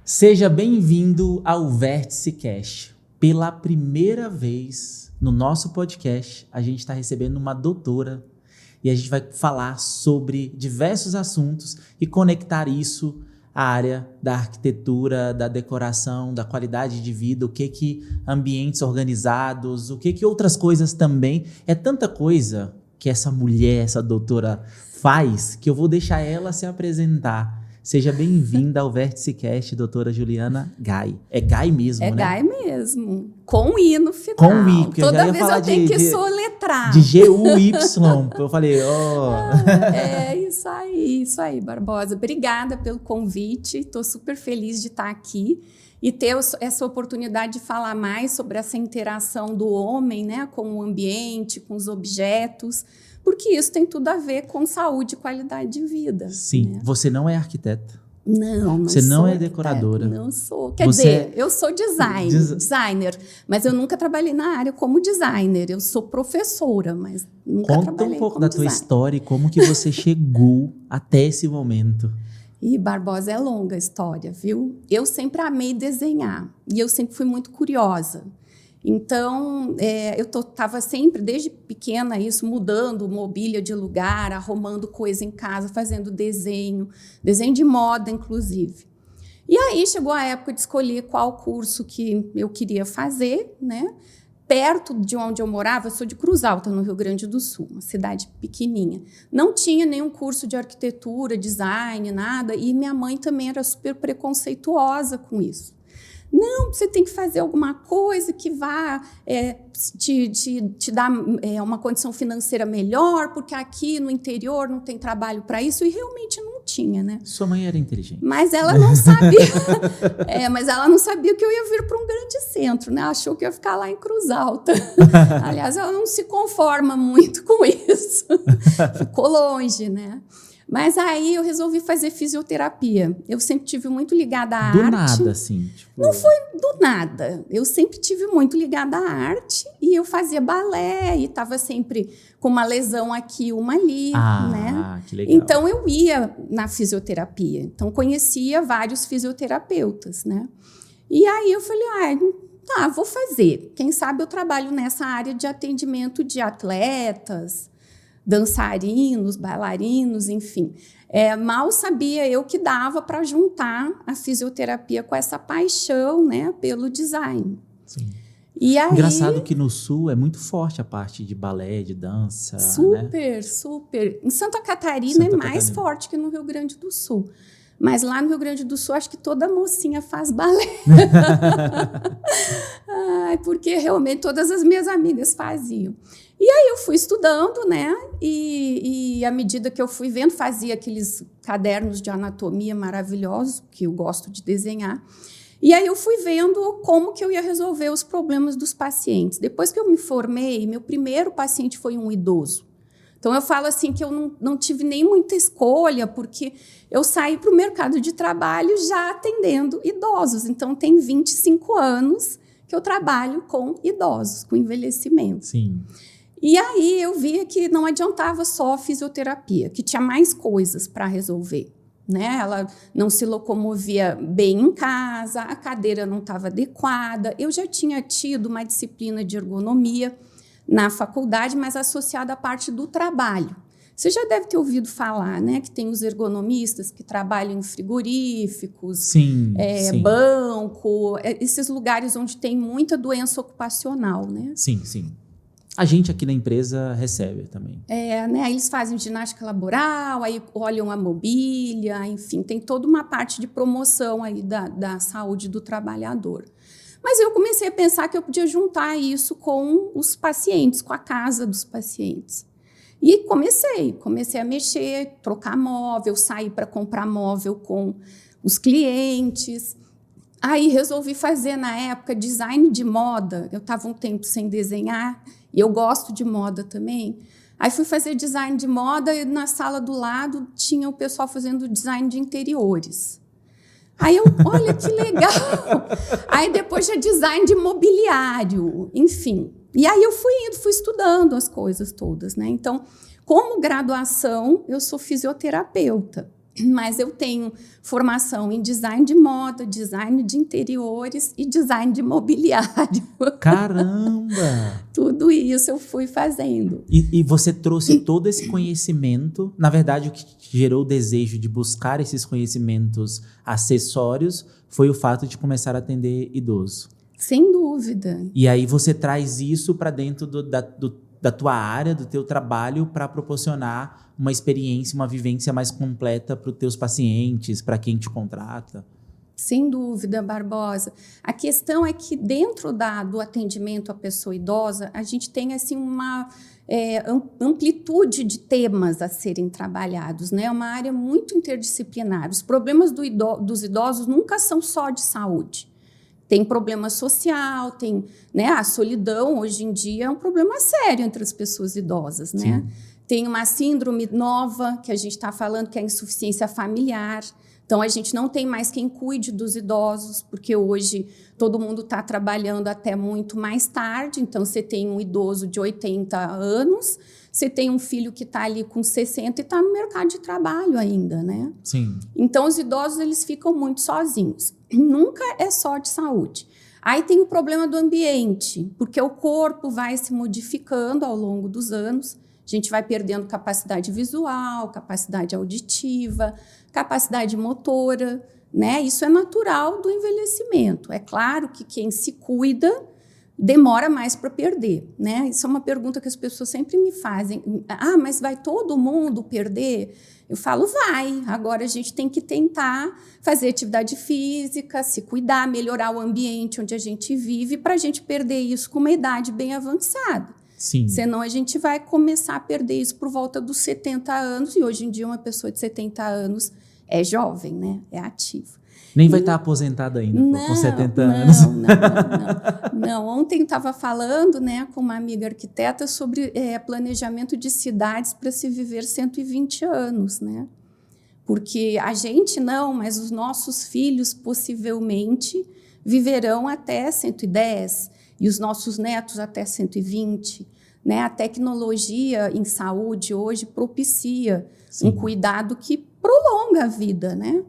Seja bem-vindo ao Vértice Cast. Pela primeira vez no nosso podcast, a gente está recebendo uma doutora e a gente vai falar sobre diversos assuntos e conectar isso à área da arquitetura, da decoração, da qualidade de vida, o que ambientes organizados, o que outras coisas também. É tanta coisa que essa mulher, essa doutora faz, que eu vou deixar ela se apresentar. Seja bem-vinda ao Vértice Cast, doutora Juliana Gai. É Gai mesmo, né? É Gai mesmo. Com I no final. Com I, porque toda eu já ia vez falar eu tenho que soletrar. De G-U-Y. Eu falei, É isso aí, Barbosa. Obrigada pelo convite. Estou super feliz de estar aqui e ter essa oportunidade de falar mais sobre essa interação do homem, né, com o ambiente, com os objetos, porque isso tem tudo a ver com saúde e qualidade de vida. Sim. Né? Você não é arquiteta. Não Você não é arquiteta, decoradora. Não sou. Quer dizer, eu sou designer, mas eu nunca trabalhei na área como designer. Eu sou professora, mas nunca trabalhei como designer. Conta um pouco da tua história e como que você chegou até esse momento. E Barbosa, é longa a história, viu? Eu sempre amei desenhar e eu sempre fui muito curiosa. Então, eu estava sempre, desde pequena, mudando mobília de lugar, arrumando coisa em casa, fazendo desenho de moda, inclusive. E aí chegou a época de escolher qual curso que eu queria fazer, né? Perto de onde eu morava, eu sou de Cruz Alta, no Rio Grande do Sul, uma cidade pequenininha. Não tinha nenhum curso de arquitetura, design, nada, e minha mãe também era super preconceituosa com isso. Não, você tem que fazer alguma coisa que vá te dar uma condição financeira melhor, porque aqui no interior não tem trabalho para isso, e realmente não tinha, né? Sua mãe era inteligente. Mas ela não sabia. Mas ela não sabia que eu ia vir para um grande centro, né? Achou que eu ia ficar lá em Cruz Alta. Aliás, ela não se conforma muito com isso. Ficou longe, né? Mas aí eu resolvi fazer fisioterapia. Eu sempre tive muito ligada à arte. Do nada, assim? Tipo... Não foi do nada. Eu sempre tive muito ligada à arte e eu fazia balé e estava sempre com uma lesão aqui, uma ali, né? Que legal. Então eu ia na fisioterapia. Então conhecia vários fisioterapeutas, né? E aí eu falei, vou fazer. Quem sabe eu trabalho nessa área de atendimento de atletas, dançarinos, bailarinos, enfim. Mal sabia eu que dava para juntar a fisioterapia com essa paixão, né, pelo design. Sim. E aí, engraçado que no Sul é muito forte a parte de balé, de dança. Super. Em Santa Catarina é mais forte que no Rio Grande do Sul. Mas lá no Rio Grande do Sul, acho que toda mocinha faz balé. Porque realmente todas as minhas amigas faziam. E aí eu fui estudando, né? E à medida que eu fui vendo, fazia aqueles cadernos de anatomia maravilhosos, que eu gosto de desenhar. E aí eu fui vendo como que eu ia resolver os problemas dos pacientes. Depois que eu me formei, meu primeiro paciente foi um idoso. Então, eu falo assim que eu não tive nem muita escolha, porque eu saí para o mercado de trabalho já atendendo idosos. Então, tem 25 anos que eu trabalho com idosos, com envelhecimento. Sim. E aí eu via que não adiantava só a fisioterapia, que tinha mais coisas para resolver. Né? Ela não se locomovia bem em casa, a cadeira não estava adequada. Eu já tinha tido uma disciplina de ergonomia na faculdade, mas associada à parte do trabalho. Você já deve ter ouvido falar, né, que tem os ergonomistas que trabalham em frigoríficos, sim. Banco, esses lugares onde tem muita doença ocupacional, né? Sim. A gente aqui na empresa recebe também. Né? Eles fazem ginástica laboral, aí olham a mobília, enfim, tem toda uma parte de promoção aí da saúde do trabalhador. Mas eu comecei a pensar que eu podia juntar isso com os pacientes, com a casa dos pacientes. E comecei a mexer, trocar móvel, sair para comprar móvel com os clientes. Aí resolvi fazer, na época, design de moda. Eu estava um tempo sem desenhar, e eu gosto de moda também. Aí fui fazer design de moda e na sala do lado tinha o pessoal fazendo design de interiores. Aí eu, olha que legal. Aí depois já design de mobiliário, enfim. E aí eu fui estudando as coisas todas, né? Então, como graduação, eu sou fisioterapeuta. mas eu tenho formação em design de moda, design de interiores e design de mobiliário. Caramba! Tudo isso eu fui fazendo. E você trouxe todo esse conhecimento. Na verdade, o que te gerou o desejo de buscar esses conhecimentos acessórios foi o fato de começar a atender idoso. Sem dúvida. E aí você traz isso para dentro da tua área, do teu trabalho, para proporcionar uma experiência, uma vivência mais completa para os teus pacientes, para quem te contrata. Sem dúvida, Barbosa. A questão é que dentro do atendimento à pessoa idosa, a gente tem assim, uma amplitude de temas a serem trabalhados, né? É uma área muito interdisciplinar. Os problemas dos idosos nunca são só de saúde. Tem problema social, tem, né, a solidão, hoje em dia, é um problema sério entre as pessoas idosas, né? Tem uma síndrome nova, que a gente está falando, que é a insuficiência familiar. Então, a gente não tem mais quem cuide dos idosos, porque hoje todo mundo está trabalhando até muito mais tarde. Então, você tem um idoso de 80 anos, você tem um filho que está ali com 60 e está no mercado de trabalho ainda, né? Sim. Então, os idosos, eles ficam muito sozinhos. Nunca é só de saúde. Aí tem o problema do ambiente, porque o corpo vai se modificando ao longo dos anos. A gente vai perdendo capacidade visual, capacidade auditiva, capacidade motora, né? Isso é natural do envelhecimento. É claro que quem se cuida demora mais para perder, né? Isso é uma pergunta que as pessoas sempre me fazem. Ah, mas vai todo mundo perder? Eu falo, vai. Agora a gente tem que tentar fazer atividade física, se cuidar, melhorar o ambiente onde a gente vive para a gente perder isso com uma idade bem avançada. Sim. Senão a gente vai começar a perder isso por volta dos 70 anos, e hoje em dia uma pessoa de 70 anos é jovem, né? É ativa. Nem vai estar aposentada ainda, com 70 anos. Não. Ontem estava falando, né, com uma amiga arquiteta sobre planejamento de cidades para se viver 120 anos, né? Porque a gente não, mas os nossos filhos possivelmente viverão até 110 e os nossos netos até 120. Né? A tecnologia em saúde hoje propicia um cuidado que prolonga a vida, né?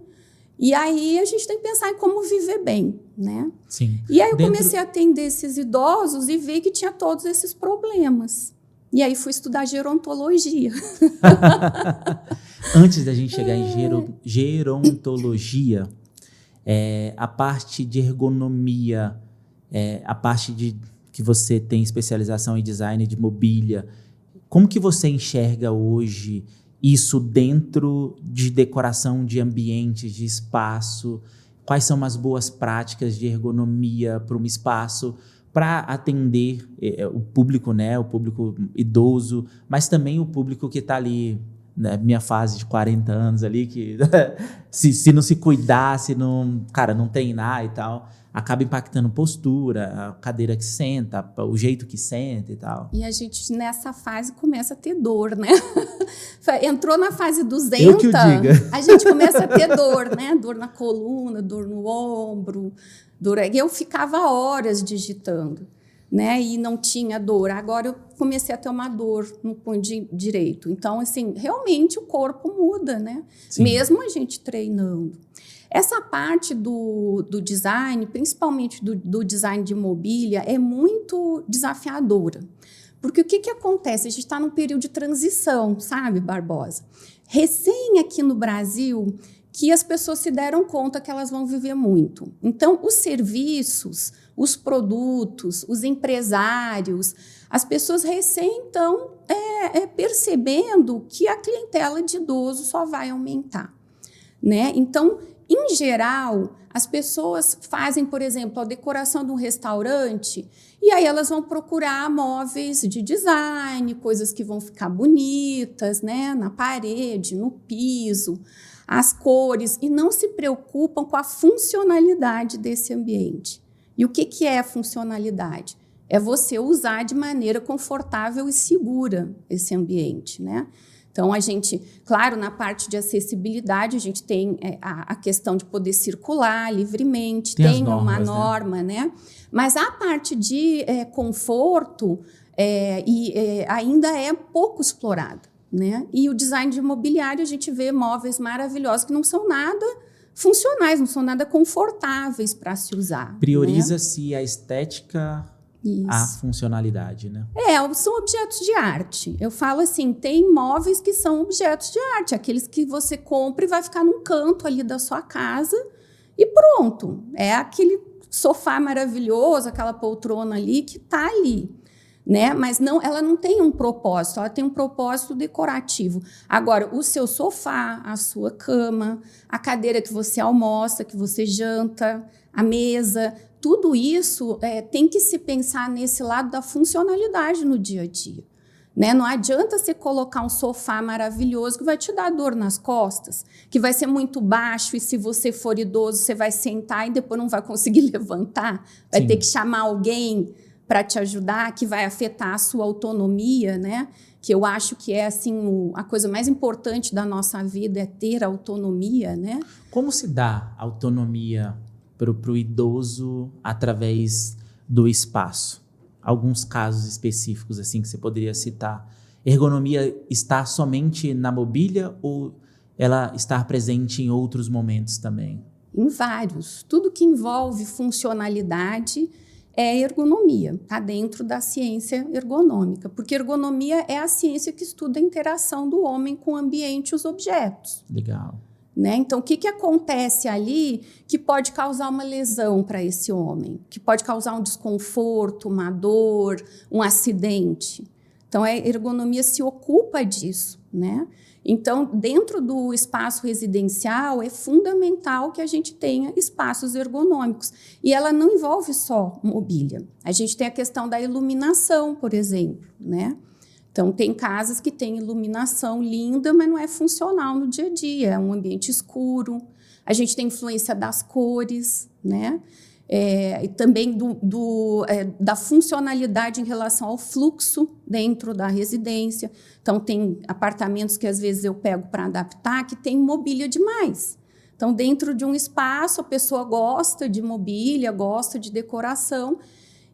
E aí a gente tem que pensar em como viver bem, né? Sim. E aí eu comecei a atender esses idosos e vi que tinha todos esses problemas. E aí fui estudar gerontologia. Antes da gente chegar em gerontologia, a parte de ergonomia, a parte de que você tem especialização em design de mobília, como que você enxerga hoje isso dentro de decoração de ambientes, de espaço? Quais são as boas práticas de ergonomia para um espaço para atender o público, né, o público idoso, mas também o público que está ali, né, minha fase de 40 anos ali, que se não se cuidar, se não, cara, não treinar e tal, acaba impactando postura, a cadeira que senta, o jeito que senta e tal. E a gente, nessa fase, começa a ter dor, né? Entrou na fase 200, eu que o diga. A gente começa a ter dor, né? Dor na coluna, dor no ombro. Eu ficava horas digitando, né? E não tinha dor. Agora eu comecei a ter uma dor no punho direito. Então, assim, realmente o corpo muda, né? Sim. Mesmo a gente treinando. Essa parte do design, principalmente do design de mobília, é muito desafiadora. Porque o que acontece? A gente está num período de transição, sabe, Barbosa? Recém aqui no Brasil, que as pessoas se deram conta que elas vão viver muito. Então, os serviços, os produtos, os empresários, as pessoas recém estão percebendo que a clientela de idoso só vai aumentar, né? Então, em geral, as pessoas fazem, por exemplo, a decoração de um restaurante e aí elas vão procurar móveis de design, coisas que vão ficar bonitas, né, na parede, no piso, as cores, e não se preocupam com a funcionalidade desse ambiente. E o que é a funcionalidade? É você usar de maneira confortável e segura esse ambiente, né? Então, a gente, claro, na parte de acessibilidade, a gente tem a questão de poder circular livremente, tem uma norma, né? Mas a parte de conforto ainda é pouco explorada. né? E o design de mobiliário, a gente vê móveis maravilhosos que não são nada funcionais, não são nada confortáveis para se usar. Prioriza-se, né, a estética, isso, a funcionalidade, né? São objetos de arte. Eu falo assim, tem móveis que são objetos de arte, aqueles que você compra e vai ficar num canto ali da sua casa e pronto. É aquele sofá maravilhoso, aquela poltrona ali que está ali, né? Mas ela não tem um propósito, ela tem um propósito decorativo. Agora, o seu sofá, a sua cama, a cadeira que você almoça, que você janta, a mesa, tudo isso tem que se pensar nesse lado da funcionalidade no dia a dia, né? Não adianta você colocar um sofá maravilhoso que vai te dar dor nas costas, que vai ser muito baixo e se você for idoso, você vai sentar e depois não vai conseguir levantar, vai ter que chamar alguém para te ajudar, que vai afetar a sua autonomia, né? Que eu acho que é assim, a coisa mais importante da nossa vida é ter autonomia, né? Como se dá autonomia para o idoso através do espaço? Alguns casos específicos assim que você poderia citar. Ergonomia está somente na mobília ou ela está presente em outros momentos também? Em vários. Tudo que envolve funcionalidade é ergonomia, está dentro da ciência ergonômica, porque ergonomia é a ciência que estuda a interação do homem com o ambiente e os objetos. Legal. Né? Então, o que acontece ali que pode causar uma lesão para esse homem, que pode causar um desconforto, uma dor, um acidente? Então, a ergonomia se ocupa disso, né? Então, dentro do espaço residencial, é fundamental que a gente tenha espaços ergonômicos. E ela não envolve só mobília. A gente tem a questão da iluminação, por exemplo, né? Então, tem casas que têm iluminação linda, mas não é funcional no dia a dia. É um ambiente escuro. A gente tem influência das cores, né? E também da funcionalidade em relação ao fluxo dentro da residência. Então, tem apartamentos que, às vezes, eu pego para adaptar, que tem mobília demais. Então, dentro de um espaço, a pessoa gosta de mobília, gosta de decoração,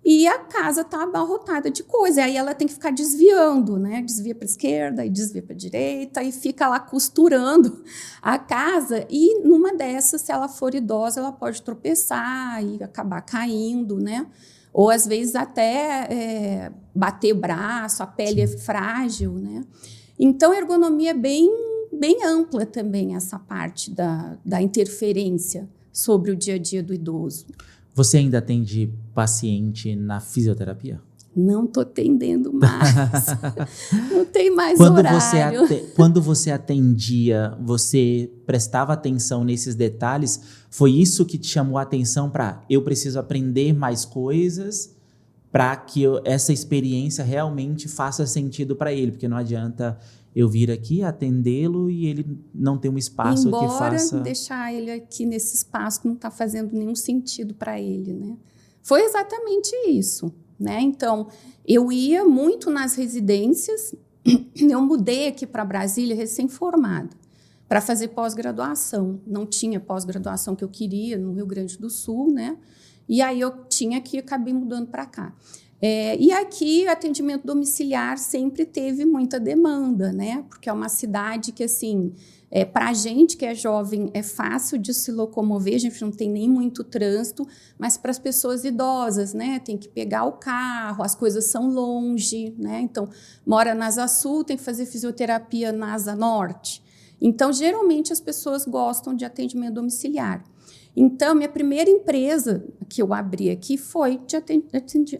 e a casa está abarrotada de coisa. Aí ela tem que ficar desviando, né? Desvia para a esquerda, e desvia para a direita, e fica lá costurando a casa. E numa dessas, se ela for idosa, ela pode tropeçar e acabar caindo, né? Ou às vezes até bater o braço, a pele é frágil, né? Então, a ergonomia é bem ampla também, essa parte da interferência sobre o dia a dia do idoso. Você ainda atende paciente na fisioterapia? Não estou atendendo mais. Não tem mais horário. Quando você atendia, você prestava atenção nesses detalhes? Foi isso que te chamou a atenção para eu preciso aprender mais coisas para que essa experiência realmente faça sentido para ele? Porque não adianta eu vir aqui atendê-lo e ele não ter um espaço que faça... Embora deixar ele aqui nesse espaço que não está fazendo nenhum sentido para ele, né? Foi exatamente isso, né? Então, eu ia muito nas residências, eu mudei aqui para Brasília recém-formada, para fazer pós-graduação. Não tinha pós-graduação que eu queria no Rio Grande do Sul, né? E aí eu tinha que acabei mudando para cá. E aqui, atendimento domiciliar sempre teve muita demanda, né? Porque é uma cidade que, assim, para a gente que é jovem, é fácil de se locomover, a gente não tem nem muito trânsito, mas para as pessoas idosas, né? Tem que pegar o carro, as coisas são longe, né? Então, mora na Asa Sul, tem que fazer fisioterapia na Asa Norte. Então, geralmente, as pessoas gostam de atendimento domiciliar. Então, minha primeira empresa que eu abri aqui foi de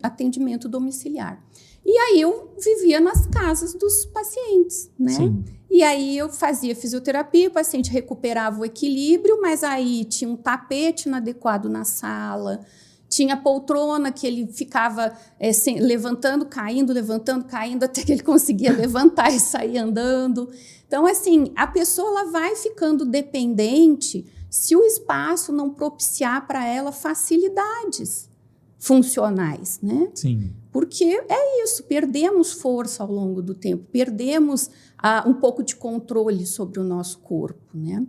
atendimento domiciliar. E aí eu vivia nas casas dos pacientes, né? Sim. E aí eu fazia fisioterapia, o paciente recuperava o equilíbrio, mas aí tinha um tapete inadequado na sala, tinha poltrona que ele ficava levantando, caindo, até que ele conseguia levantar e sair andando. Então, assim, a pessoa ela vai ficando dependente se o espaço não propiciar para ela facilidades funcionais, né? Sim. Porque é isso, perdemos força ao longo do tempo, perdemos um pouco de controle sobre o nosso corpo, né?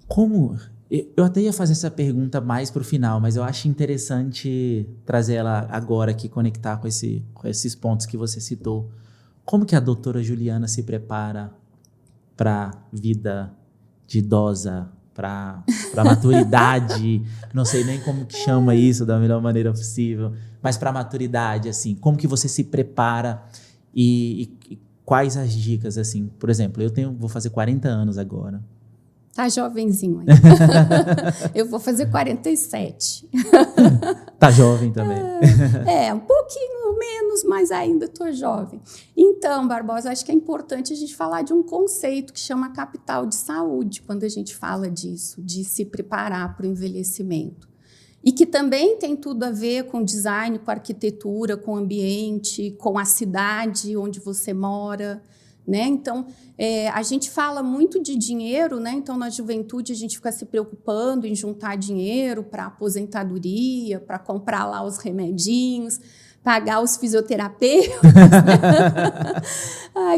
Como... Eu até ia fazer essa pergunta mais para o final, mas eu acho interessante trazer ela agora aqui, conectar com esses pontos que você citou. Como que a doutora Juliana se prepara para vida de idosa, para maturidade? Não sei nem como que chama isso da melhor maneira possível, mas para maturidade, assim, como que você se prepara e quais as dicas, assim? Por exemplo, vou fazer 40 anos agora. Tá jovenzinho ainda. Eu vou fazer 47. Tá jovem também. Um pouquinho menos, mas ainda estou jovem. Então, Barbosa, acho que é importante a gente falar de um conceito que chama capital de saúde, quando a gente fala disso, de se preparar para o envelhecimento. E que também tem tudo a ver com design, com arquitetura, com ambiente, com a cidade onde você mora, né? Então, a gente fala muito de dinheiro, né? Então, na juventude, a gente fica se preocupando em juntar dinheiro para aposentadoria, para comprar lá os remedinhos, pagar os fisioterapeutas,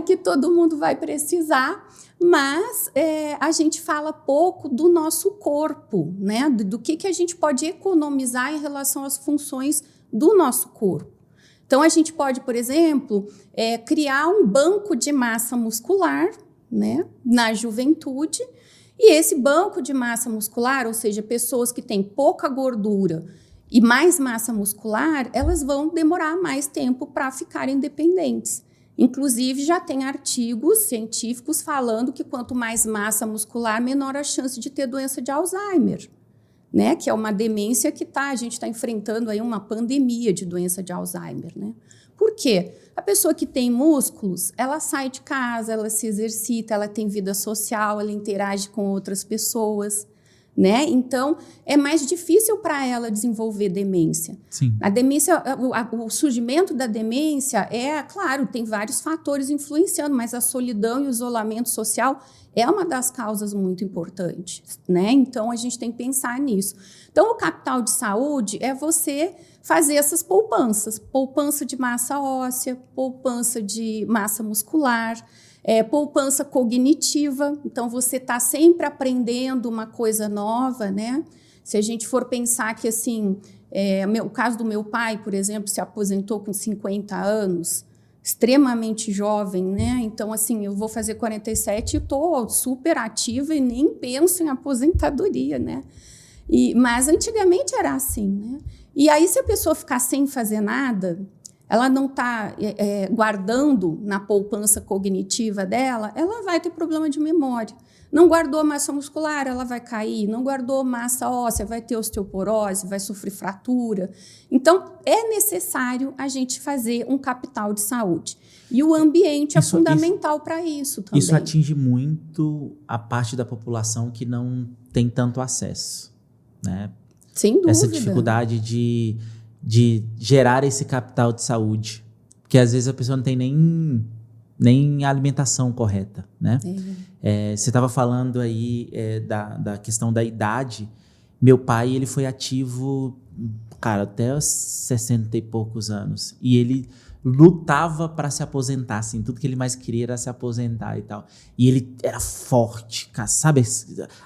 que todo mundo vai precisar. Mas a gente fala pouco do nosso corpo, né? Do que a gente pode economizar em relação às funções do nosso corpo. Então, a gente pode, por exemplo, criar um banco de massa muscular, né, na juventude, e esse banco de massa muscular, ou seja, pessoas que têm pouca gordura e mais massa muscular, elas vão demorar mais tempo para ficarem independentes. Inclusive, já tem artigos científicos falando que quanto mais massa muscular, menor a chance de ter doença de Alzheimer, né? Que é uma demência que a gente está enfrentando aí uma pandemia de doença de Alzheimer, né? Por quê? A pessoa que tem músculos, ela sai de casa, ela se exercita, ela tem vida social, ela interage com outras pessoas, né? Então, é mais difícil para ela desenvolver demência. Sim. A demência, o surgimento da demência claro, tem vários fatores influenciando, mas a solidão e o isolamento social é uma das causas muito importantes, né? Então, a gente tem que pensar nisso. Então, o capital de saúde é você fazer essas poupanças. Poupança de massa óssea, poupança de massa muscular, poupança cognitiva. Então, você está sempre aprendendo uma coisa nova, né? Se a gente for pensar que, assim, o caso do meu pai, por exemplo, se aposentou com 50 anos, extremamente jovem, né? Então, assim, eu vou fazer 47 e estou super ativa e nem penso em aposentadoria, né? Mas antigamente era assim, né? E aí, se a pessoa ficar sem fazer nada, ela não está guardando na poupança cognitiva dela, ela vai ter problema de memória. Não guardou massa muscular, ela vai cair. Não guardou massa óssea, vai ter osteoporose, vai sofrer fratura. Então, é necessário a gente fazer um capital de saúde. E o ambiente é fundamental para isso também. Isso atinge muito a parte da população que não tem tanto acesso, né? Sem dúvida. Essa dificuldade de gerar esse capital de saúde. Porque, às vezes, a pessoa não tem nem a alimentação correta, né? Você estava falando aí da questão da idade. Meu pai, ele foi ativo, cara, até os 60 e poucos anos. E ele lutava para se aposentar, assim. Tudo que ele mais queria era se aposentar e tal. E ele era forte, cara, sabe?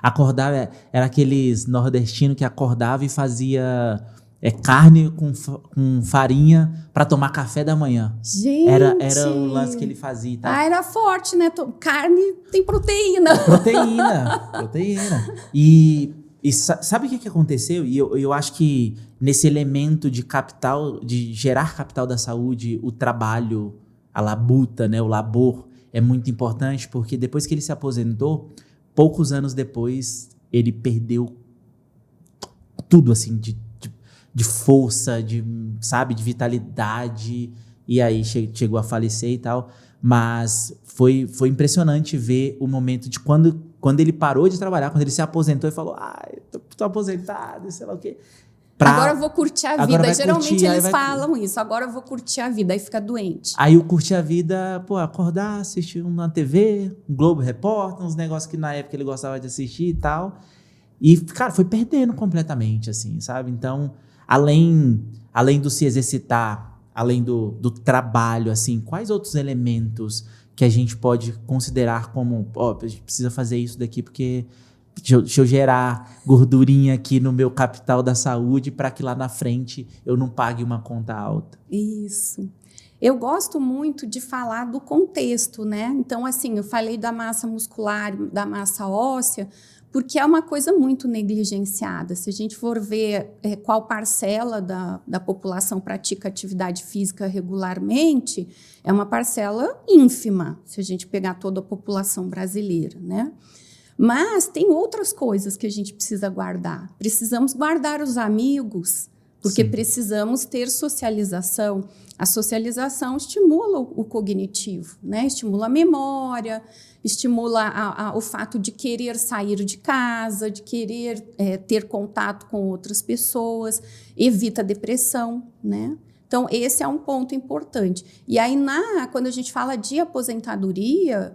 Acordava, era aqueles nordestinos que acordava e fazia carne com farinha para tomar café da manhã. Gente! Era o lance que ele fazia e tal. Era forte, né? Carne tem proteína. Proteína. E sabe o que aconteceu? E eu acho que nesse elemento de capital, de gerar capital da saúde, o trabalho, a labuta, né? O labor é muito importante, porque depois que ele se aposentou, poucos anos depois, ele perdeu tudo, assim, de força, de vitalidade, e aí chegou a falecer e tal. Mas foi impressionante ver o momento de quando ele parou de trabalhar, quando ele se aposentou e falou, tô aposentado, sei lá o quê. Agora eu vou curtir a vida. Geralmente eles falam isso, agora eu vou curtir a vida, aí fica doente. Aí o curtir a vida, acordar, assistir uma TV, um Globo Repórter, uns negócios que na época ele gostava de assistir e tal. E, cara, foi perdendo completamente, assim, sabe? Então, além do se exercitar, além do trabalho, assim, quais outros elementos que a gente pode considerar como, a gente precisa fazer isso daqui porque deixa eu gerar gordurinha aqui no meu capital da saúde para que lá na frente eu não pague uma conta alta? Isso. Eu gosto muito de falar do contexto, né? Então, assim, eu falei da massa muscular, da massa óssea, porque é uma coisa muito negligenciada. Se a gente for ver qual parcela da população pratica atividade física regularmente, é uma parcela ínfima, se a gente pegar toda a população brasileira, né? Mas tem outras coisas que a gente precisa guardar. Precisamos guardar os amigos, porque Sim. precisamos ter socialização. A socialização estimula o cognitivo, né? Estimula a memória, estimula o fato de querer sair de casa, de querer ter contato com outras pessoas, evita a depressão, né? Então, esse é um ponto importante. E aí, quando a gente fala de aposentadoria,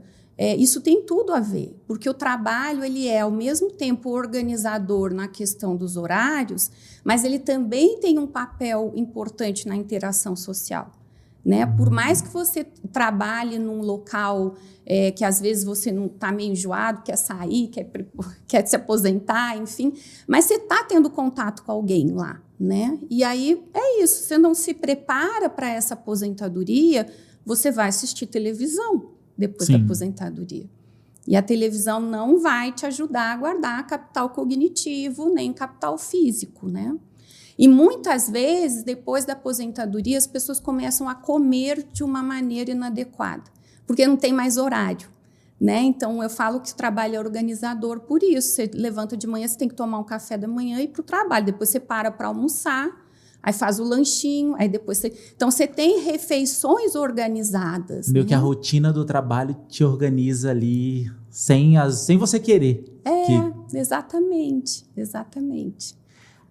isso tem tudo a ver, porque o trabalho ele é, ao mesmo tempo, organizador na questão dos horários, mas ele também tem um papel importante na interação social, né? Por mais que você trabalhe num local que às vezes você não está meio enjoado, quer sair, quer se aposentar, enfim, mas você está tendo contato com alguém lá, né? E aí é isso, você não se prepara para essa aposentadoria, você vai assistir televisão depois da aposentadoria. E a televisão não vai te ajudar a guardar capital cognitivo nem capital físico, né? E muitas vezes, depois da aposentadoria, as pessoas começam a comer de uma maneira inadequada, porque não tem mais horário, né? Então, eu falo que o trabalho é organizador por isso. Você levanta de manhã, você tem que tomar um café da manhã e ir para o trabalho. Depois você para almoçar, aí faz o lanchinho, aí depois você... Então, você tem refeições organizadas. Meio que a rotina do trabalho te organiza ali sem você querer. Exatamente, exatamente.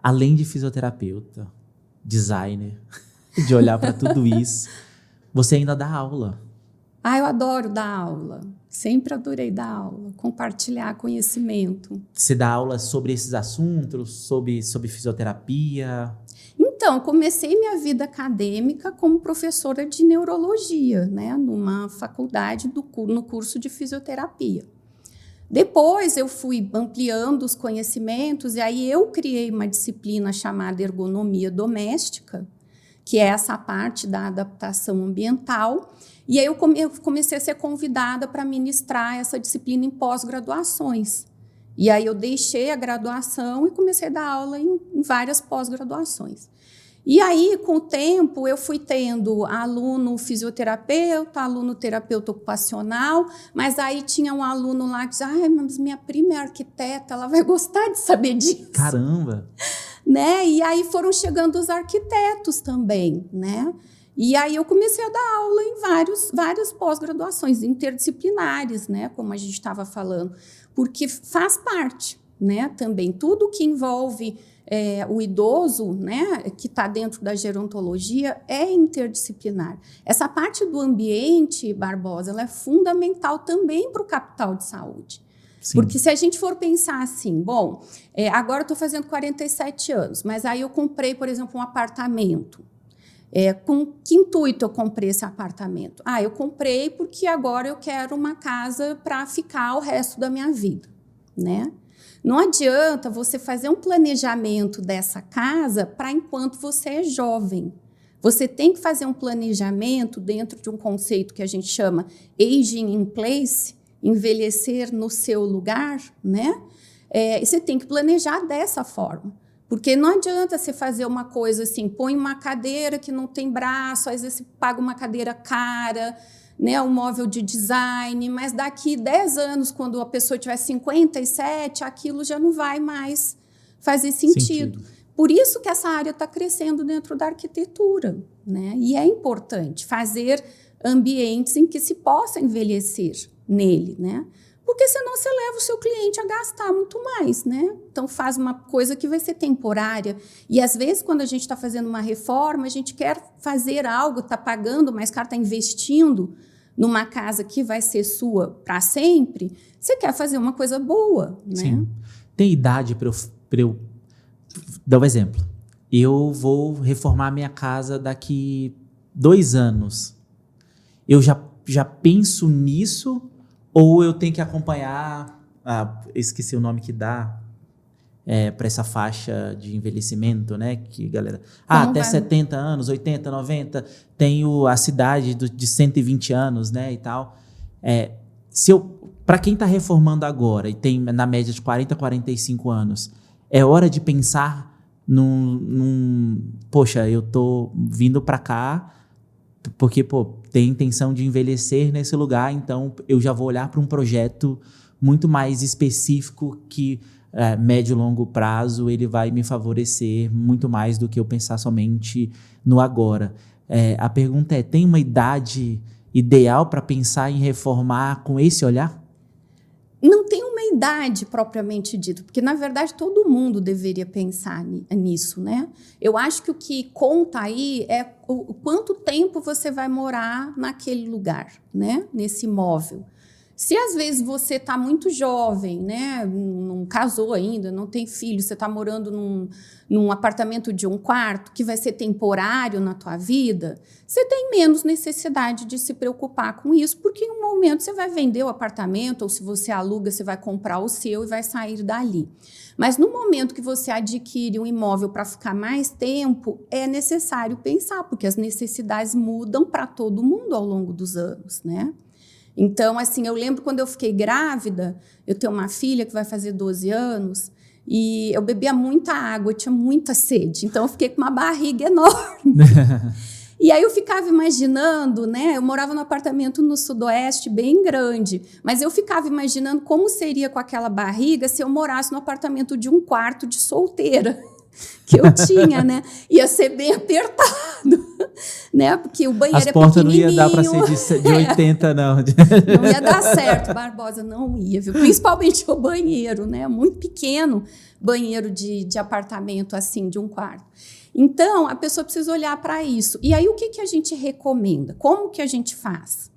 Além de fisioterapeuta, designer, de olhar para tudo isso, você ainda dá aula. Eu adoro dar aula. Sempre adorei dar aula, compartilhar conhecimento. Você dá aula sobre esses assuntos, sobre fisioterapia? Então, comecei minha vida acadêmica como professora de neurologia, né, numa faculdade no curso de fisioterapia. Depois eu fui ampliando os conhecimentos e aí eu criei uma disciplina chamada ergonomia doméstica, que é essa parte da adaptação ambiental. E aí eu comecei a ser convidada para ministrar essa disciplina em pós-graduações. E aí eu deixei a graduação e comecei a dar aula em várias pós-graduações. E aí, com o tempo, eu fui tendo aluno fisioterapeuta, aluno terapeuta ocupacional, mas aí tinha um aluno lá que dizia, mas minha prima é arquiteta, ela vai gostar de saber disso. Caramba! Né? E aí foram chegando os arquitetos também, né? E aí eu comecei a dar aula em várias pós-graduações interdisciplinares, né? Como a gente estava falando, porque faz parte, né? Também tudo que envolve o idoso, né, que está dentro da gerontologia, é interdisciplinar. Essa parte do ambiente, Barbosa, ela é fundamental também para o capital de saúde. Sim. Porque se a gente for pensar assim, bom, agora eu estou fazendo 47 anos, mas aí eu comprei, por exemplo, um apartamento. Com que intuito eu comprei esse apartamento? Eu comprei porque agora eu quero uma casa para ficar o resto da minha vida, né? Não adianta você fazer um planejamento dessa casa para enquanto você é jovem. Você tem que fazer um planejamento dentro de um conceito que a gente chama aging in place, envelhecer no seu lugar, né? E você tem que planejar dessa forma. Porque não adianta você fazer uma coisa assim, põe uma cadeira que não tem braço, às vezes você paga uma cadeira cara, né, um móvel de design, mas daqui 10 anos, quando a pessoa tiver 57, aquilo já não vai mais fazer sentido. Por isso que essa área está crescendo dentro da arquitetura, né? E é importante fazer ambientes em que se possa envelhecer nele, né? Porque senão você leva o seu cliente a gastar muito mais, né? Então faz uma coisa que vai ser temporária. E às vezes, quando a gente está fazendo uma reforma, a gente quer fazer algo, está pagando mais caro, está investindo numa casa que vai ser sua para sempre, você quer fazer uma coisa boa, né? Sim. Tem idade para eu dar um exemplo. Eu vou reformar minha casa daqui 2 anos. Eu já penso nisso ou eu tenho que acompanhar... esqueci o nome que dá. para essa faixa de envelhecimento, né? Que, galera, até 70 anos, 80, 90, tem a cidade de 120 anos, né? E tal. Para quem está reformando agora e tem na média de 40, 45 anos, é hora de pensar poxa, eu tô vindo para cá porque, tem intenção de envelhecer nesse lugar, então eu já vou olhar para um projeto muito mais específico que médio e longo prazo ele vai me favorecer muito mais do que eu pensar somente no agora. A pergunta tem uma idade ideal para pensar em reformar com esse olhar? Não tem uma idade propriamente dita, porque, na verdade, todo mundo deveria pensar nisso, né? Eu acho que o que conta aí é o quanto tempo você vai morar naquele lugar, né? Nesse imóvel. Se às vezes você está muito jovem, né, não casou ainda, não tem filho, você está morando num apartamento de um quarto que vai ser temporário na tua vida, você tem menos necessidade de se preocupar com isso, porque em um momento você vai vender o apartamento, ou se você aluga, você vai comprar o seu e vai sair dali. Mas no momento que você adquire um imóvel para ficar mais tempo, é necessário pensar, porque as necessidades mudam para todo mundo ao longo dos anos, né? Então, assim, eu lembro quando eu fiquei grávida, eu tenho uma filha que vai fazer 12 anos, e eu bebia muita água, eu tinha muita sede, então eu fiquei com uma barriga enorme. E aí eu ficava imaginando, né? Eu morava num apartamento no Sudoeste bem grande, mas eu ficava imaginando como seria com aquela barriga se eu morasse no apartamento de um quarto de solteira que eu tinha, né? Ia ser bem apertado, né? Porque o banheiro As portas não ia dar para ser de 80, não. Não ia dar certo, Barbosa, não ia, viu? Principalmente o banheiro, né? Muito pequeno, banheiro de apartamento, assim, de um quarto. Então, a pessoa precisa olhar para isso. E aí, o que a gente recomenda? Como que a gente faz?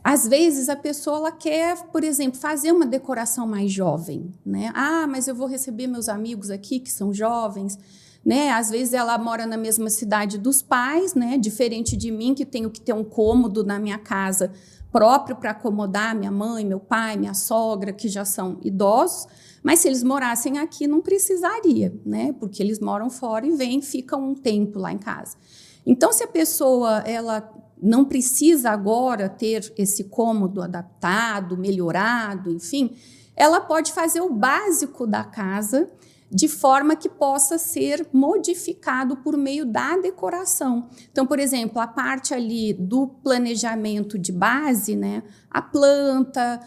Às vezes, a pessoa ela quer, por exemplo, fazer uma decoração mais jovem, né? Ah, mas eu vou receber meus amigos aqui que são jovens, né? Às vezes, ela mora na mesma cidade dos pais, né? Diferente de mim, que tenho que ter um cômodo na minha casa próprio para acomodar minha mãe, meu pai, minha sogra, que já são idosos. Mas se eles morassem aqui, não precisaria, né? Porque eles moram fora e vêm, ficam um tempo lá em casa. Então, se a pessoa ela não precisa agora ter esse cômodo adaptado, melhorado, enfim, ela pode fazer o básico da casa de forma que possa ser modificado por meio da decoração. Então, por exemplo, a parte ali do planejamento de base, né? A planta,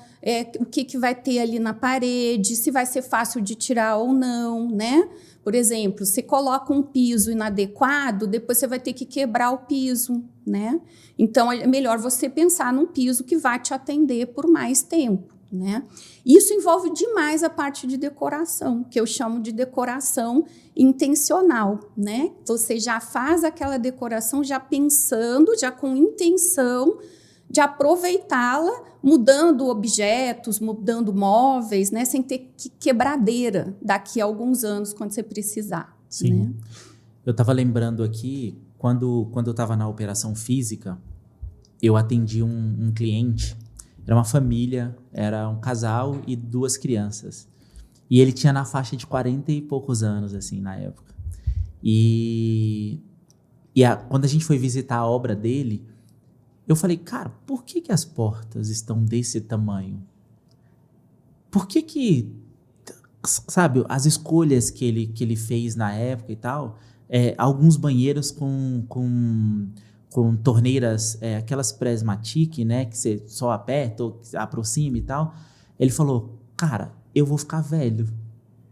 o que vai ter ali na parede, se vai ser fácil de tirar ou não, né? Por exemplo, se coloca um piso inadequado, depois você vai ter que quebrar o piso, né? Então, é melhor você pensar num piso que vai te atender por mais tempo, né? Isso envolve demais a parte de decoração, que eu chamo de decoração intencional, né? Você já faz aquela decoração já pensando, já com intenção de aproveitá-la, mudando objetos, mudando móveis, né? Sem ter quebradeira daqui a alguns anos, quando você precisar. Sim. Né? Eu estava lembrando aqui, quando eu estava na operação física, eu atendi um cliente, era uma família, era um casal e 2 crianças. E ele tinha na faixa de 40 e poucos anos, assim, na época. Quando a gente foi visitar a obra dele, eu falei, cara, por que as portas estão desse tamanho? Por que sabe, as escolhas que ele fez na época e tal, alguns banheiros com torneiras, aquelas Prismatic, né, que você só aperta ou aproxima e tal. Ele falou, cara, eu vou ficar velho.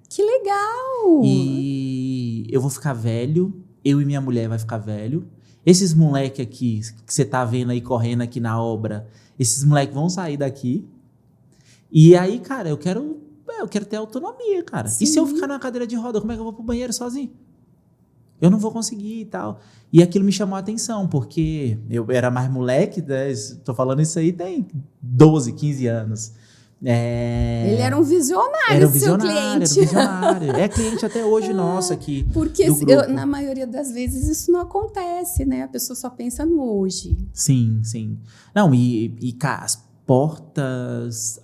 Que legal! E eu vou ficar velho, eu e minha mulher vai ficar velho. Esses moleque aqui, que você tá vendo aí correndo aqui na obra, esses moleques vão sair daqui. E aí, cara, eu quero ter autonomia, cara. Sim. E se eu ficar numa cadeira de roda, como é que eu vou pro banheiro sozinho? Eu não vou conseguir e tal. E aquilo me chamou a atenção, porque eu era mais moleque, né? Tô falando isso aí tem 12, 15 anos. Ele era um visionário, era um seu visionário, cliente. Era um visionário. É cliente até hoje nosso aqui. Porque na maioria das vezes isso não acontece, né? A pessoa só pensa no hoje. Sim, sim. Não, cara, as portas,